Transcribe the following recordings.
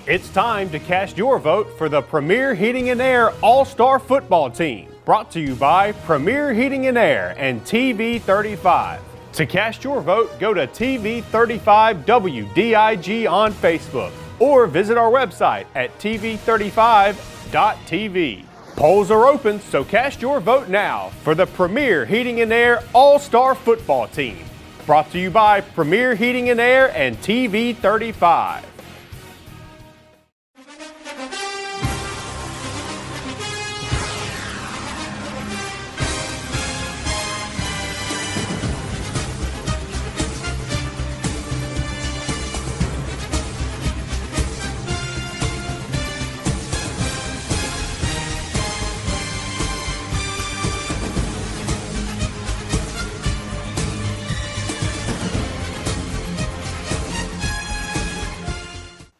It's time to cast your vote for the Premier Heating and Air All-Star Football Team, brought to you by Premier Heating and Air and TV35. To cast your vote, go to TV35 WDIG on Facebook or visit our website at TV35.tv. Polls are open, so cast your vote now for the Premier Heating and Air All-Star Football Team, brought to you by Premier Heating and Air and TV35.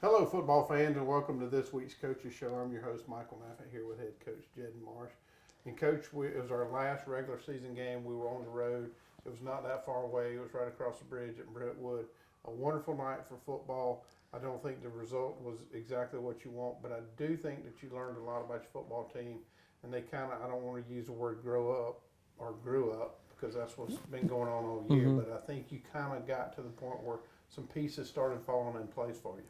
Hello, football fans, and welcome to this week's Coaches Show. I'm your host, Michael Maffett, here with head coach Jed Marsh. And Coach, it was our last regular season game. We were on the road. It was not that far away. It was right across the bridge at Brentwood. A wonderful night for football. I don't think the result was exactly what you want, but I do think that you learned a lot about your football team. And they kind of, I don't want to use the word grow up or grew up, because that's what's been going on all year. But I think you kind of got to the point where some pieces started falling in place for you.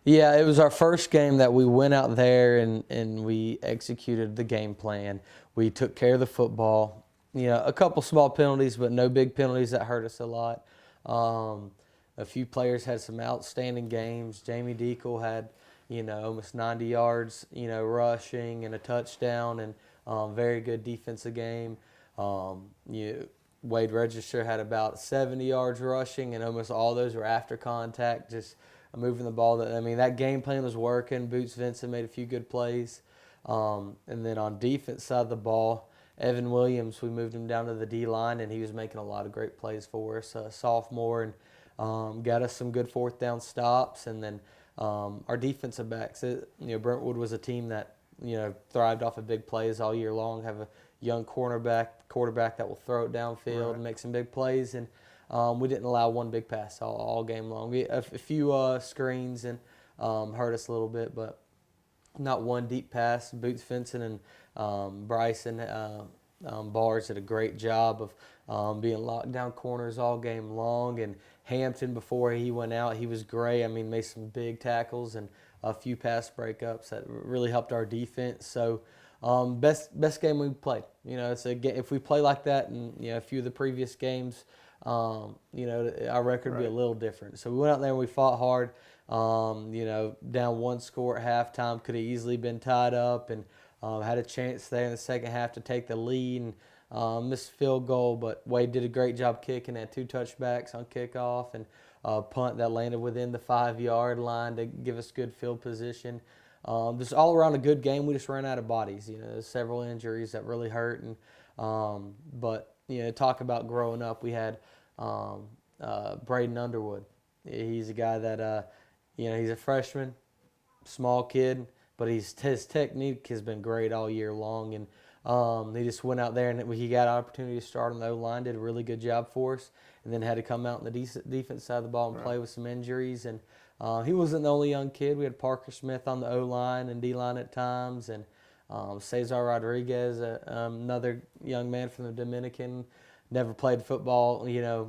Yeah, it was our first game that we went out there and we executed the game plan. We took care of the football. You know, a couple small penalties, but no big penalties that hurt us a lot. A few players had some outstanding games. Jamie Deacle had, almost 90 yards, rushing and a touchdown, and very good defensive game. Wade Register had about 70 yards rushing, and almost all those were after contact, just moving the ball. That game plan was working. Boots Vincent made a few good plays. And then on defense side of the ball, Evan Williams, we moved him down to the D-line, and he was making a lot of great plays for us, sophomore, and got us some good fourth down stops. And then our defensive backs, Brentwood was a team that, thrived off of big plays all year long, have a young quarterback that will throw it downfield and make some big plays, and we didn't allow one big pass all game long. We a few screens and hurt us a little bit, but not one deep pass. Boots Vincent and Bryson Bars did a great job of being locked down corners all game long, and Hampton, before he went out, he was great. Made some big tackles and a few pass breakups that really helped our defense. So best game we played. If we play like that in a few of the previous games, our record would be a little different. So we went out there and we fought hard. Down one score at halftime, could have easily been tied up, and had a chance there in the second half to take the lead and missed a field goal. But Wade did a great job kicking, had 2 touchbacks on kickoff, and a punt that landed within the 5-yard line to give us good field position. Just all around a good game. We just ran out of bodies. There's several injuries that really hurt, and but talk about growing up. We had Braden Underwood. He's a guy that he's a freshman, small kid, but his technique has been great all year long, and he just went out there and he got an opportunity to start on the O-line, did a really good job for us, and then had to come out on the defense side of the ball and play with some injuries. And he wasn't the only young kid. We had Parker Smith on the O-line and D-line at times, and Cesar Rodriguez, another young man from the Dominican, never played football. The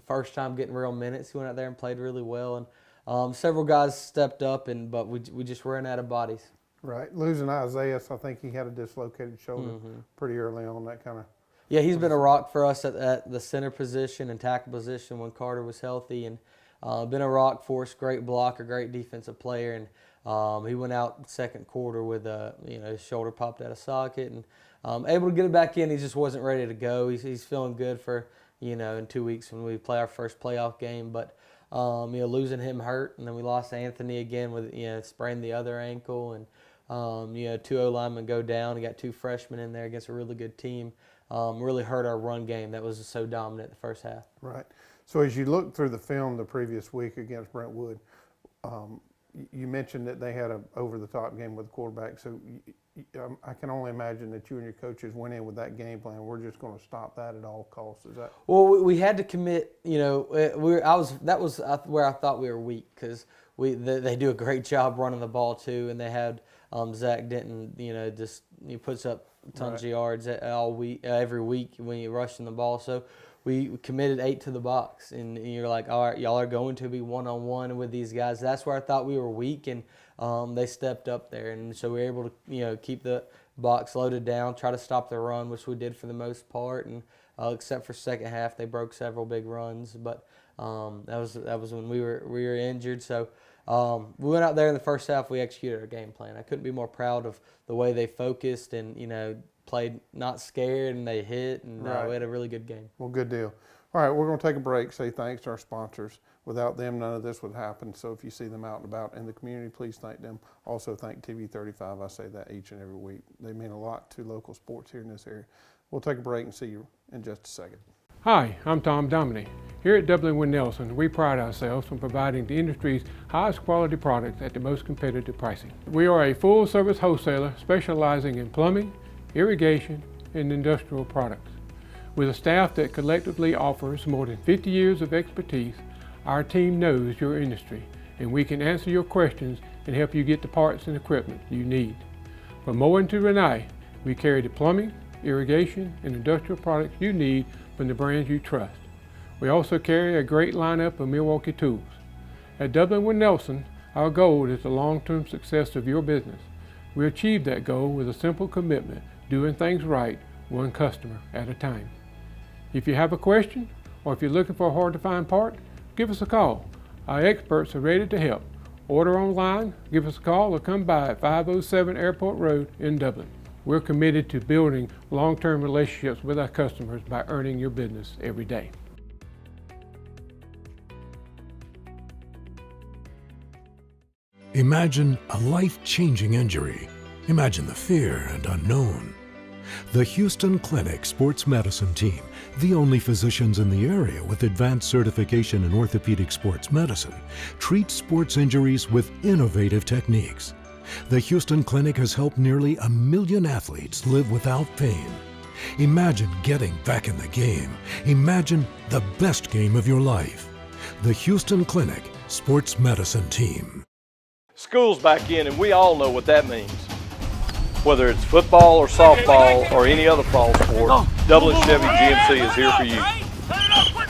first time getting real minutes, he went out there and played really well. And several guys stepped up, but we just ran out of bodies. Right. Losing Isaiah, I think he had a dislocated shoulder pretty early on, that kind of. Yeah, he's been a rock for us at the center position and tackle position when Carter was healthy, and been a rock for us, great blocker, great defensive player. And he went out second quarter with his shoulder popped out of socket, and able to get it back in. He just wasn't ready to go. He's feeling good for in 2 weeks when we play our first playoff game. But losing him hurt, and then we lost Anthony again with sprained the other ankle, and 2 O-linemen go down. We got 2 freshmen in there against a really good team. Really hurt our run game that was so dominant the first half. Right. So as you look through the film the previous week against Brentwood, you mentioned that they had a over-the-top game with the quarterback, so I can only imagine that you and your coaches went in with that game plan. We're just going to stop that at all costs. Is that? Well, we had to commit. You know, that was where I thought we were weak, because they do a great job running the ball too, and they had Zach Denton. You know, just he puts up tons of yards every week when you're rushing the ball. So we committed 8 to the box, and you're like, all right, y'all are going to be one-on-one with these guys. That's where I thought we were weak, and they stepped up there, and so we were able to keep the box loaded down, try to stop the run, which we did for the most part, and except for second half, they broke several big runs, but that was when we were injured. So we went out there in the first half. We executed our game plan. I couldn't be more proud of the way they focused and played not scared, and they hit, and we had a really good game. Well, good deal. All right, we're going to take a break, say thanks to our sponsors. Without them, none of this would happen. So if you see them out and about in the community, please thank them. Also thank TV 35. I say that each and every week. They mean a lot to local sports here in this area. We'll take a break and see you in just a second. Hi, I'm Tom Domine. Here at Dublin Nelson, we pride ourselves on providing the industry's highest quality products at the most competitive pricing. We are a full-service wholesaler specializing in plumbing, irrigation, and industrial products. With a staff that collectively offers more than 50 years of expertise, our team knows your industry, and we can answer your questions and help you get the parts and equipment you need. From mowing to Renee, we carry the plumbing, irrigation, and industrial products you need from the brands you trust. We also carry a great lineup of Milwaukee tools. At Dublin Nelson, our goal is the long-term success of your business. We achieve that goal with a simple commitment, doing things right, one customer at a time. If you have a question, or if you're looking for a hard-to-find part, give us a call. Our experts are ready to help. Order online, give us a call, or come by at 507 Airport Road in Dublin. We're committed to building long-term relationships with our customers by earning your business every day. Imagine a life-changing injury. Imagine the fear and unknown. The Houston Clinic Sports Medicine Team, the only physicians in the area with advanced certification in orthopedic sports medicine, treats sports injuries with innovative techniques. The Houston Clinic has helped nearly 1 million athletes live without pain. Imagine getting back in the game. Imagine the best game of your life. The Houston Clinic Sports Medicine Team. School's back in, and we all know what that means. Whether it's football or softball or any other fall sport, Dublin Chevy GMC is here for you.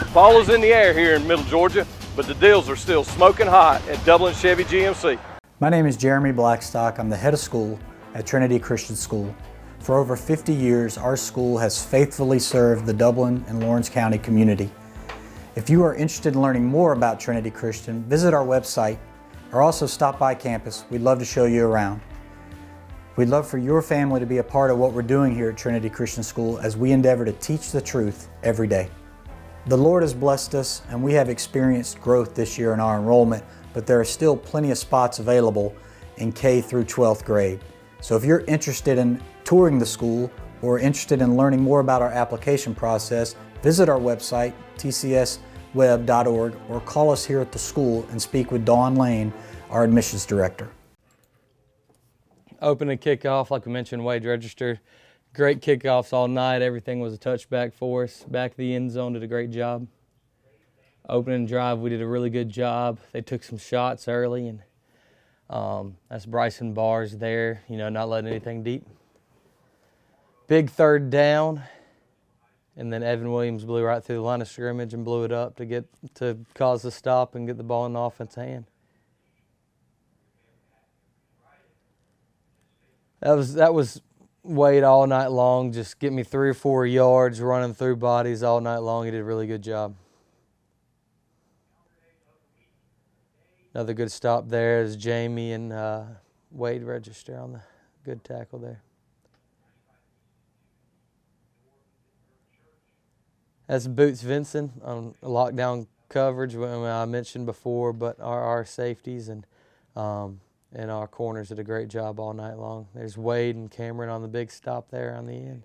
Fall is in the air here in Middle Georgia, but the deals are still smoking hot at Dublin Chevy GMC. My name is Jeremy Blackstock. I'm the head of school at Trinity Christian School. For over 50 years, our school has faithfully served the Dublin and Lawrence County community. If you are interested in learning more about Trinity Christian, visit our website or also stop by campus. We'd love to show you around. We'd love for your family to be a part of what we're doing here at Trinity Christian School as we endeavor to teach the truth every day. The Lord has blessed us, and we have experienced growth this year in our enrollment, but there are still plenty of spots available in K through 12th grade. So if you're interested in touring the school or interested in learning more about our application process, visit our website, tcsweb.org, or call us here at the school and speak with Dawn Lane, our admissions director. Opening kickoff, like we mentioned, Wade registered. Great kickoffs all night. Everything was a touchback for us. Back of the end zone, did a great job. Opening drive, we did a really good job. They took some shots early, and that's Bryson Bars there, not letting anything deep. Big third down, and then Evan Williams blew right through the line of scrimmage and blew it up to cause the stop and get the ball in the offense hand. That was Wade all night long, just get me 3 or 4 yards running through bodies all night long. He did a really good job. Another good stop there is Jamie and Wade register on the good tackle there. That's Boots Vincent on lockdown coverage, I mentioned before, but our safeties and our corners did a great job all night long. There's Wade and Cameron on the big stop there on the end.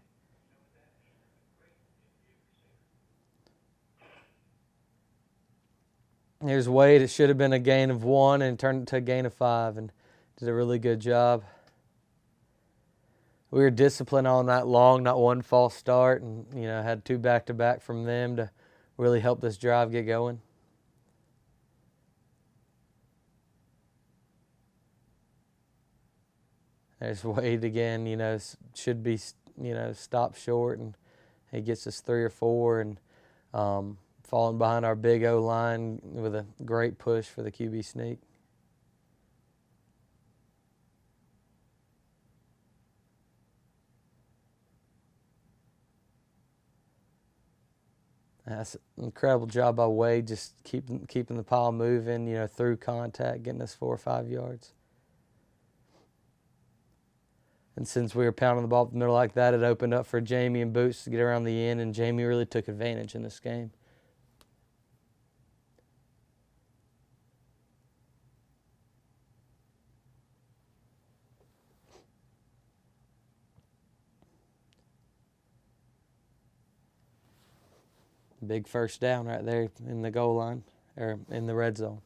Here's Wade. It should have been a gain of 1 and turned it to a gain of 5 and did a really good job. We were disciplined on that long, not one false start, and had 2 back-to-back from them to really help this drive get going. There's Wade again, should be, stopped short, and he gets us 3 or 4 and falling behind our big O-line with a great push for the QB sneak. That's an incredible job by Wade, just keeping the pile moving, through contact, getting us 4 or 5 yards. And since we were pounding the ball up the middle like that, it opened up for Jamie and Boots to get around the end, and Jamie really took advantage in this game. Big first down right there in the goal line, or in the red zone.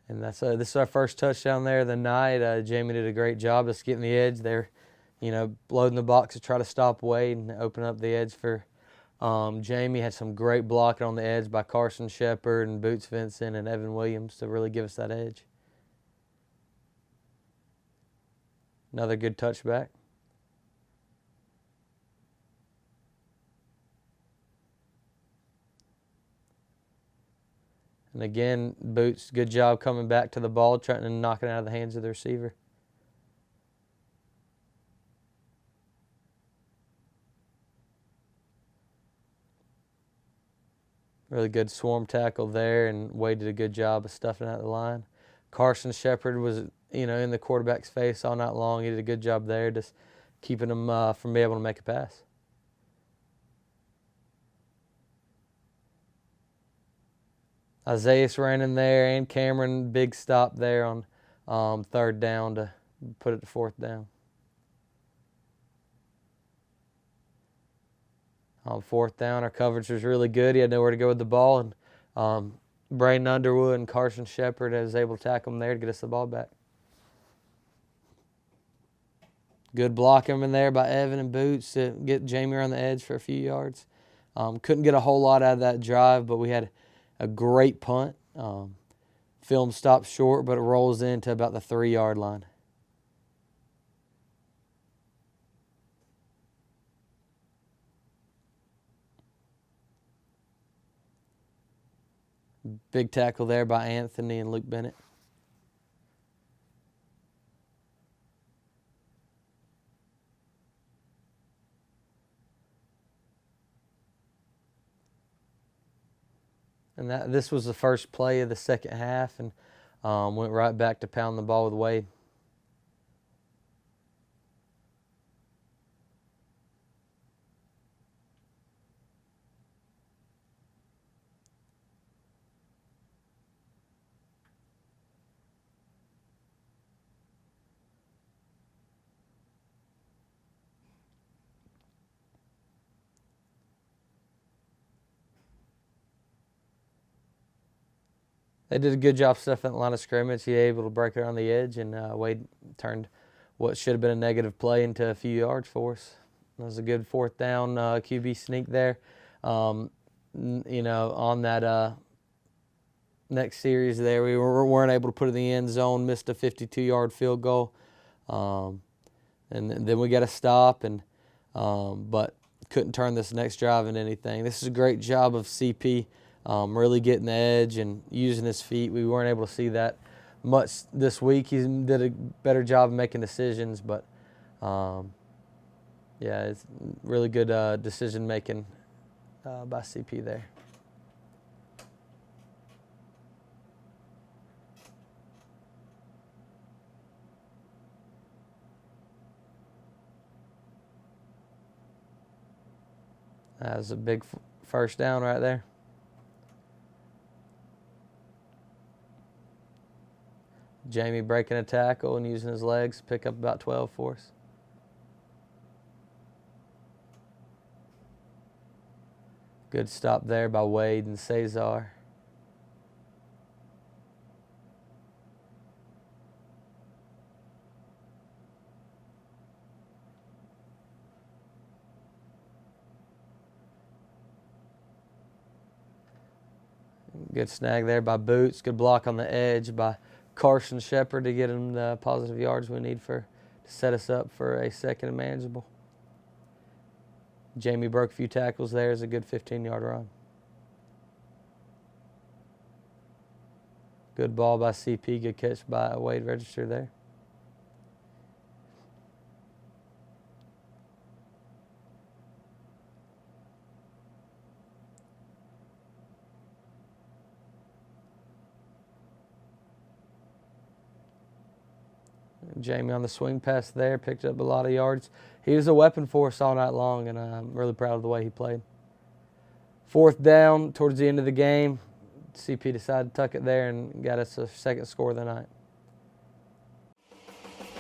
And this is our first touchdown there of the night. Jamie did a great job just getting the edge there, loading the box to try to stop Wade and open up the edge for Jamie. Had some great blocking on the edge by Carson Shepard and Boots Vincent and Evan Williams to really give us that edge. Another good touchback. And again, Boots, good job coming back to the ball, trying to knock it out of the hands of the receiver. Really good swarm tackle there, and Wade did a good job of stuffing out the line. Carson Shepard was, in the quarterback's face all night long. He did a good job there, just keeping him from being able to make a pass. Isaiah ran in there, and Cameron, big stop there on 3rd down to put it to 4th down. On 4th down, our coverage was really good. He had nowhere to go with the ball, and Braden Underwood and Carson Shepard was able to tackle him there to get us the ball back. Good blocking in there by Evan and Boots to get Jamie on the edge for a few yards. Couldn't get a whole lot out of that drive, but we had a great punt. Film stops short, but it rolls into about the 3-yard line. Big tackle there by Anthony and Luke Bennett. And this was the first play of the second half, and went right back to pound the ball with Wade. They did a good job stuffing the line of scrimmage. He was able to break around the edge, and Wade turned what should have been a negative play into a few yards for us. That was a good 4th down QB sneak there. On that next series there, we weren't able to put it in the end zone, missed a 52-yard field goal. And then we got a stop, but couldn't turn this next drive into anything. This is a great job of CP. Really getting the edge and using his feet. We weren't able to see that much this week. He did a better job of making decisions, but it's really good decision making by CP there. That was a big first down right there. Jamie breaking a tackle and using his legs to pick up about 12 for us. Good stop there by Wade and Cesar. Good snag there by Boots. Good block on the edge by Carson Shepard to get him the positive yards we need to set us up for a second and manageable. Jamie broke a few tackles there. Is a good 15-yard run. Good ball by CP. Good catch by Wade Register there. Jamie on the swing pass there, picked up a lot of yards. He was a weapon for us all night long, and I'm really proud of the way he played. 4th down towards the end of the game. CP decided to tuck it there and got us a second score of the night.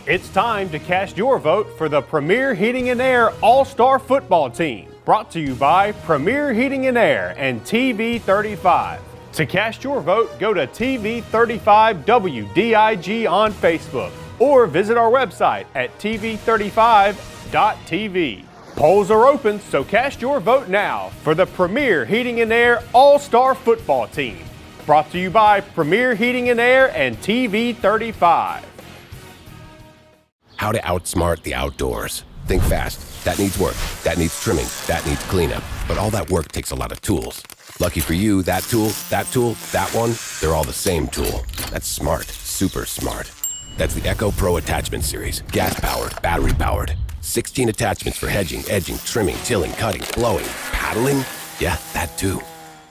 It's time to cast your vote for the Premier Heating and Air All-Star Football Team. Brought to you by Premier Heating and Air and TV 35. To cast your vote, go to TV35 WDIG on Facebook or visit our website at tv35.tv. Polls are open, so cast your vote now for the Premier Heating and Air All-Star Football Team. Brought to you by Premier Heating and Air and TV 35. How to outsmart the outdoors. Think fast. That needs work. That needs trimming. That needs cleanup. But all that work takes a lot of tools. Lucky for you, that tool, that one, they're all the same tool. That's smart. Super smart. That's the Echo Pro Attachment Series. Gas-powered, battery-powered. 16 attachments for hedging, edging, trimming, tilling, cutting, blowing, paddling. Yeah, that too.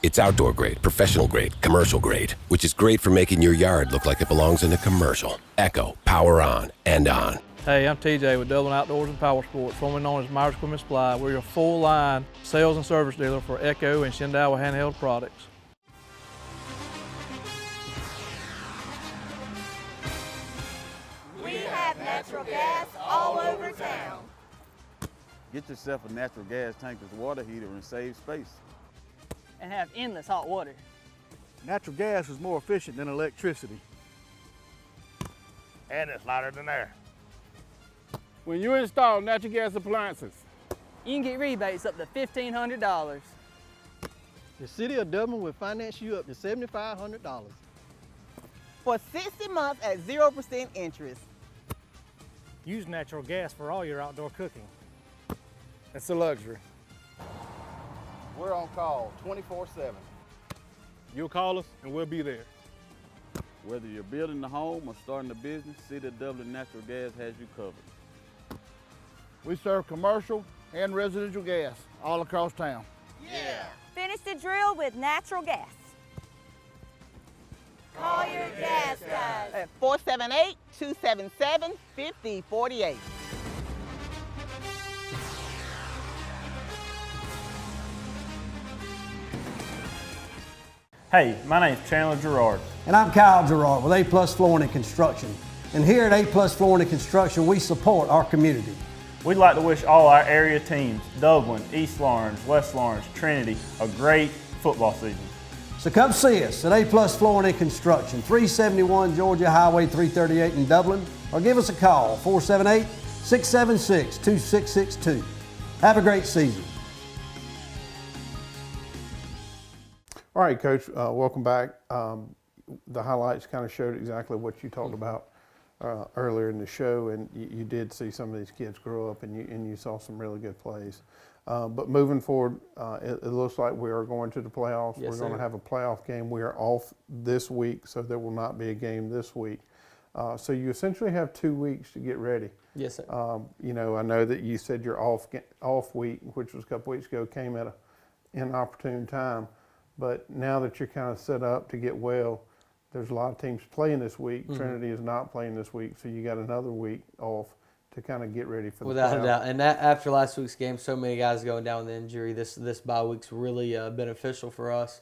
It's outdoor grade, professional grade, commercial grade, which is great for making your yard look like it belongs in a commercial. Echo, power on and on. Hey, I'm TJ with Dublin Outdoors and Power Sports, formerly known as Myers Equipment Supply. We're your full-line sales and service dealer for Echo and Shindawa handheld products. We have natural gas all over town. Get yourself a natural gas tankless water heater and save space. And have endless hot water. Natural gas is more efficient than electricity. And it's lighter than air. When you install natural gas appliances, you can get rebates up to $1,500. The City of Dublin will finance you up to $7,500. For 60 months at 0% interest. Use natural gas for all your outdoor cooking. It's a luxury. We're on call 24/7. You'll call us and we'll be there. Whether you're building a home or starting a business, City of Dublin Natural Gas has you covered. We serve commercial and residential gas all across town. Yeah! Finish the drill with natural gas. Call your gas guys at 478-277-5048. Hey, my name's Chandler Gerard. And I'm Kyle Gerard with A+ Flooring and Construction. And here at A+ Flooring and Construction, we support our community. We'd like to wish all our area teams, Dublin, East Lawrence, West Lawrence, Trinity, a great football season. So come see us at A+ Flooring and Construction, 371 Georgia Highway 338 in Dublin, or give us a call, 478-676-2662. Have a great season. All right, Coach, welcome back. The highlights kind of showed exactly what you talked about earlier in the show, and you did see some of these kids grow up, and you saw some really good plays. But moving forward, it looks like we are going to the playoffs. Yes, we're going to have a playoff game. We are off this week, so there will not be a game this week. So you essentially have 2 weeks to get ready. Yes, sir. You know, I know that you said your off week, which was a couple weeks ago, came at an inopportune time. But now that you're kind of set up to get well, there's a lot of teams playing this week. Mm-hmm. Trinity is not playing this week, so you got another week off to kind of get ready for the Without playoffs. a doubt. And that, after last week's game, so many guys going down with injury, this bye week's really beneficial for us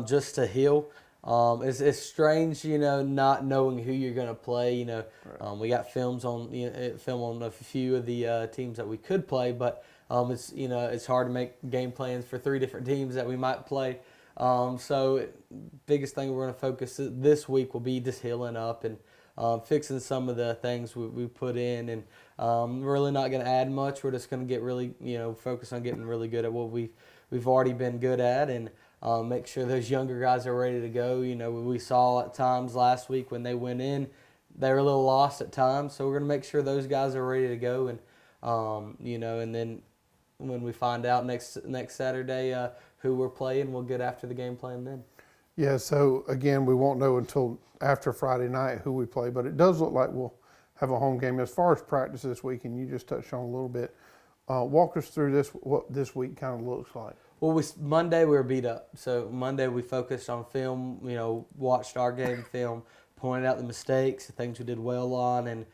just to heal. It's strange, you know, not knowing who you're going to play. You know, we got film on a few of the teams that we could play, but It's it's hard to make game plans for 3 different teams that we might play. So biggest thing we're going to focus this week will be just healing up and fixing some of the things we put in, and we're really not going to add much. We're just going to get really focus on getting really good at what we've already been good at, and make sure those younger guys are ready to go. We saw at times last week when they went in, they were a little lost at times, so we're going to make sure those guys are ready to go, and and then when we find out next Saturday who we're playing, we'll get after the game plan then. Yeah, so again, we won't know until after Friday night who we play, but it does look like we'll have a home game. As far as practice this week, and you just touched on a little bit, walk us through what this week kind of looks like. Well, Monday we were beat up. So Monday we focused on film, watched our game film, pointed out the mistakes, the things we did well on, and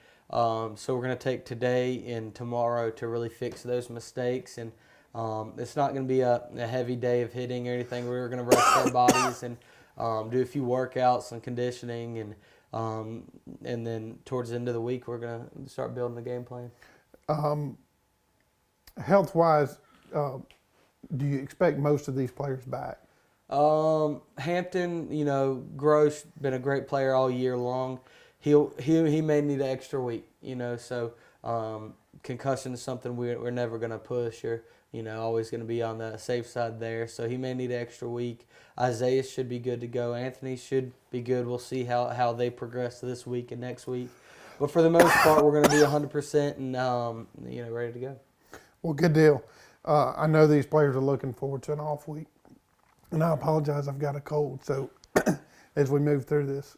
so we're going to take today and tomorrow to really fix those mistakes. And it's not going to be a heavy day of hitting or anything. We're going to rest our bodies and do a few workouts and conditioning, and then towards the end of the week we're going to start building the game plan. Health-wise, do you expect most of these players back? Hampton, Gross, been a great player all year long. He may need an extra week, so concussion is something we're never going to push or, always going to be on the safe side there. So he may need an extra week. Isaiah should be good to go. Anthony should be good. We'll see how they progress this week and next week. But for the most part, we're going to be 100% and, ready to go. Well, good deal. I know these players are looking forward to an off week. And I apologize, I've got a cold. So as we move through this,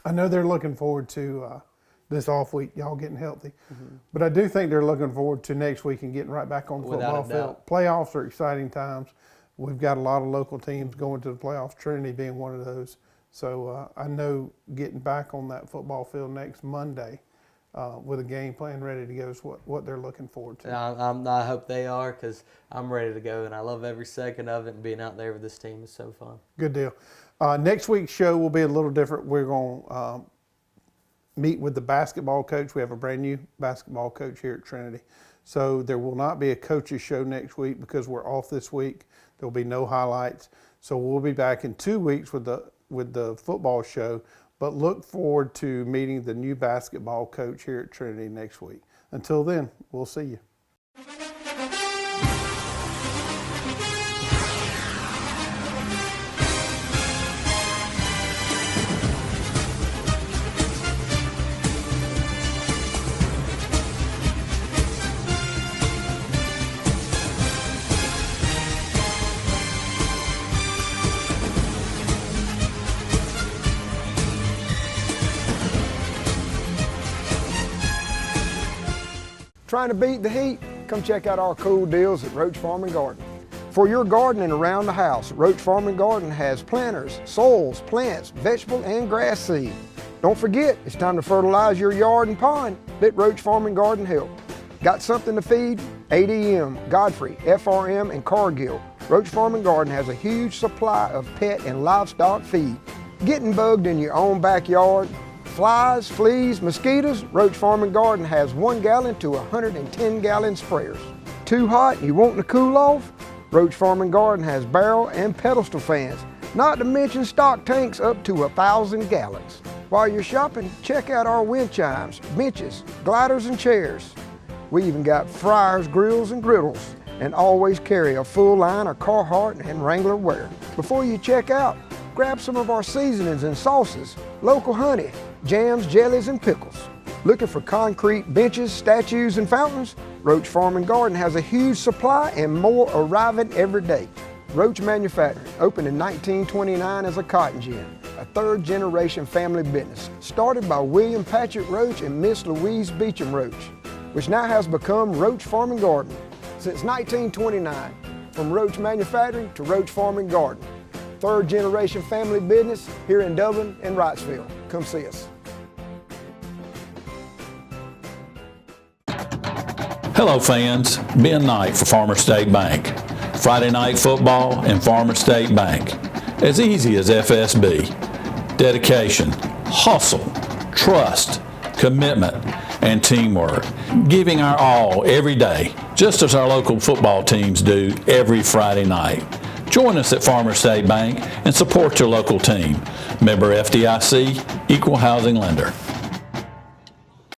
I know they're looking forward to this off week, y'all getting healthy. Mm-hmm. But I do think they're looking forward to next week and getting right back on the football field. Playoffs are exciting times. We've got a lot of local teams going to the playoffs, Trinity being one of those. So I know getting back on that football field next Monday with a game plan ready to go is what they're looking forward to. I hope they are, because I'm ready to go, and I love every second of it, and being out there with this team is so fun. Good deal. Next week's show will be a little different. We're going to meet with the basketball coach. We have a brand new basketball coach here at Trinity. So there will not be a coach's show next week because we're off this week. There will be no highlights. So we'll be back in 2 weeks with the football show. But look forward to meeting the new basketball coach here at Trinity next week. Until then, we'll see you. Trying to beat the heat? Come check out our cool deals at Roach Farm and Garden. For your garden and around the house, Roach Farm and Garden has planters, soils, plants, vegetable and grass seed. Don't forget, it's time to fertilize your yard and pond. Let Roach Farm and Garden help. Got something to feed? ADM, Godfrey, FRM, and Cargill. Roach Farm and Garden has a huge supply of pet and livestock feed. Getting bugged in your own backyard? Flies, fleas, mosquitoes, Roach Farm and Garden has 1 gallon to 110 gallon sprayers. Too hot and you wanting to cool off? Roach Farm and Garden has barrel and pedestal fans, not to mention stock tanks up to 1,000 gallons. While you're shopping, check out our wind chimes, benches, gliders and chairs. We even got fryers, grills and griddles, and always carry a full line of Carhartt and Wrangler wear. Before you check out, grab some of our seasonings and sauces, local honey, jams, jellies, and pickles. Looking for concrete benches, statues, and fountains? Roach Farm and Garden has a huge supply and more arriving every day. Roach Manufacturing opened in 1929 as a cotton gin, a third-generation family business started by William Patrick Roach and Miss Louise Beecham Roach, which now has become Roach Farm and Garden. Since 1929, from Roach Manufacturing to Roach Farm and Garden, third-generation family business here in Dublin and Wrightsville. Come see us. Hello fans, Ben Knight for Farmer State Bank. Friday night football and Farmer State Bank. As easy as FSB. Dedication, hustle, trust, commitment, and teamwork, giving our all every day, just as our local football teams do every Friday night. Join us at Farmers State Bank and support your local team. Member FDIC, Equal Housing Lender.